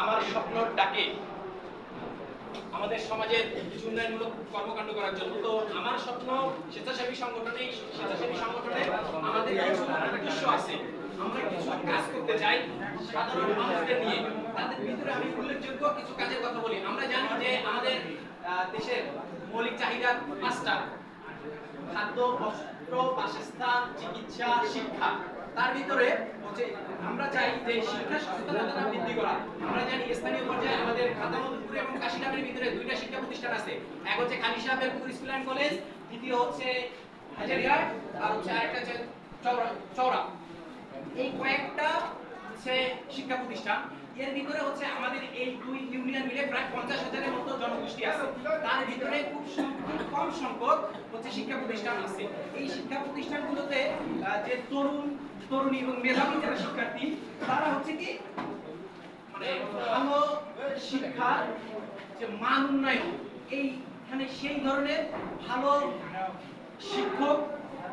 আমার স্বপ্নর ডাকে আমাদের সমাজের কিছু উন্নয়নমূলক কর্মকাণ্ড করার জন্য। তো আমার স্বপ্ন স্বেচ্ছাসেবী সংগঠনে আমাদের কিছু উদ্দেশ্য আছে। আমরা কিছু কাজ করতে চাই সাধারণ মানুষদের নিয়ে। তাদের ভিতরে আমি উল্লেখযোগ্য কিছু কাজের কথা বলি। আমরা জানি যে আমাদের দেশের মৌলিক চাহিদা পাঁচটা: খাদ্য, বস্ত্র, বাসস্থান, চিকিৎসা, শিক্ষা। তার ভিতরে হচ্ছে আমরা চাই যে শিক্ষা সচেতনতা বৃদ্ধি করা। আমরা জানি স্থানীয় পর্যায়ে আমাদের খাতামধুপুর এবং কাশিনামের ভিতরে দুইটা শিক্ষা প্রতিষ্ঠান আছে। এক হচ্ছে খালি সাহেবের পুকুর স্কুল অ্যান্ড কলেজ, দ্বিতীয় হচ্ছে হাজারিয়ার, আর হচ্ছে আরেকটা হচ্ছে চৌরা। এই কয়েকটা হচ্ছে শিক্ষা প্রতিষ্ঠান। এর ভিতরে হচ্ছে আমাদের এই দুই ইউনিয়ন মিলে প্রায় 50,000-এর মতো জনগোষ্ঠী আছে। তার ভিতরে খুব কম সংখ্যক হচ্ছে শিক্ষা প্রতিষ্ঠান আছে। এই শিক্ষা প্রতিষ্ঠানগুলোতে যে তরুণী এবং মেধাবী যারা শিক্ষার্থী, তারা হচ্ছে কি মানে ভালো শিক্ষার যে মান উন্নয়ন, এইখানে সেই ধরনের ভালো শিক্ষক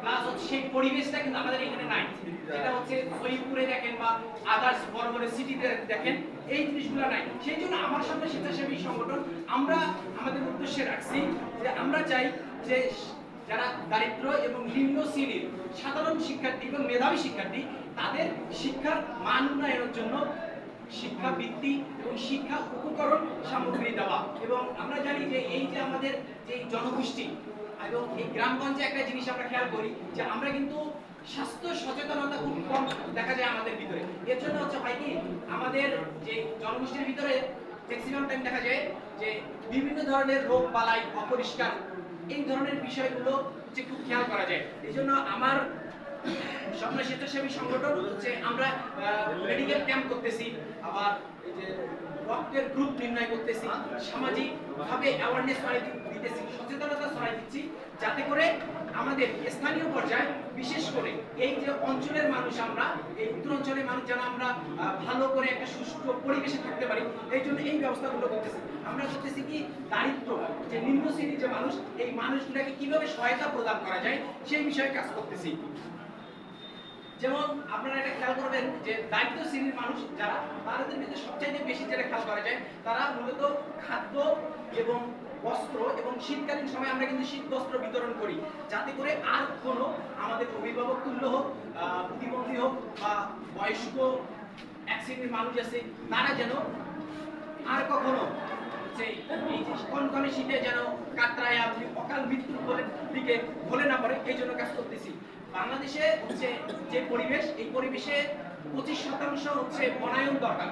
প্লাস হচ্ছে সেই পরিবেশটা কিন্তু আমাদের এখানে নাই। যেটা হচ্ছে সৈয়দপুরে দেখেন বা আদার্স বড় বড় সিটিতে দেখেন, এই জিনিসগুলো নাই। সেই জন্য আমার সামনে স্বেচ্ছাসেবী সংগঠন আমরা আমাদের উদ্দেশ্যে রাখছি যে আমরা চাই যে যারা দারিদ্র এবং নিম্ন শ্রেণীর সাধারণ শিক্ষার্থী এবং মেধাবী শিক্ষার্থী, তাদের শিক্ষার মান উন্নয়নের জন্য শিক্ষাবৃত্তি এবং শিক্ষা উপকরণ সামগ্রী দেওয়া। এবং আমরা জানি যে এই যে আমাদের যে জনগোষ্ঠী এবং এই গ্রামগঞ্জে একটা জিনিস আমরা খেয়াল করি যে আমরা কিন্তু স্বাস্থ্য সচেতনতা খুব কম দেখা যায় আমাদের ভিতরে। এর জন্য হচ্ছে হয় কি, আমাদের যে জনগোষ্ঠীর ভিতরে ম্যাক্সিমাম টাইম দেখা যায় যে বিভিন্ন ধরনের রোগ বালাই, অপরিষ্কার, এই ধরনের বিষয়গুলো হচ্ছে খুব খেয়াল করা যায়। এই জন্য আমার স্বপ্ন স্বেচ্ছাসেবী সংগঠন হচ্ছে আমরা মেডিকেল ক্যাম্প করতেছি, আবার এই যে রক্তের গ্রুপ নির্ণয় করতেছি, সামাজিক ভাবে অ্যাওয়ারনেস দিতেছি, সচেতনতা ছড়াই দিচ্ছি, যাতে করে আমাদের স্থানীয় পর্যায়ে বিশেষ করে এই যে অঞ্চলের মানুষ, আমরা এই উত্তর অঞ্চলের মানুষ যেন আমরা ভালো করে একটা সুষ্ঠু পরিবেশে থাকতে পারি, এই জন্য এই ব্যবস্থাগুলো করতেছি। আমরা করতেছি কি, দারিদ্র যে নিম্ন শ্রেণীর যে মানুষ, এই মানুষগুলোকে কিভাবে সহায়তা প্রদান করা যায় সেই বিষয়ে কাজ করতেছি। যেমন আপনারা এটা খেয়াল করবেন যে দারিদ্র শ্রেণীর মানুষ যারা, তাদের মধ্যে সবচাইতে বেশি যেটা খেয়াল করা যায়, তারা মূলত খাদ্য এবং বস্ত্র, এবং শীতকালীন সময় আমরা কিন্তু শীত বস্ত্র বিতরণ করি, যাতে করে আর কোনো আমাদের অভিভাবক তুল্য হোক, প্রতিবন্ধী হোক বা বয়স্ক এক শ্রেণীর মানুষ আছে, তারা যেন আর কখনো এই যে কনকনে শীতে যেন কাতরায় অকাল মৃত্যুর দিকে ঢলে না পড়ে, এই জন্য কাজ করতেছি। বাংলাদেশে হচ্ছে যে পরিবেশ, এই পরিবেশে 25% হচ্ছে বনায়ন দরকার।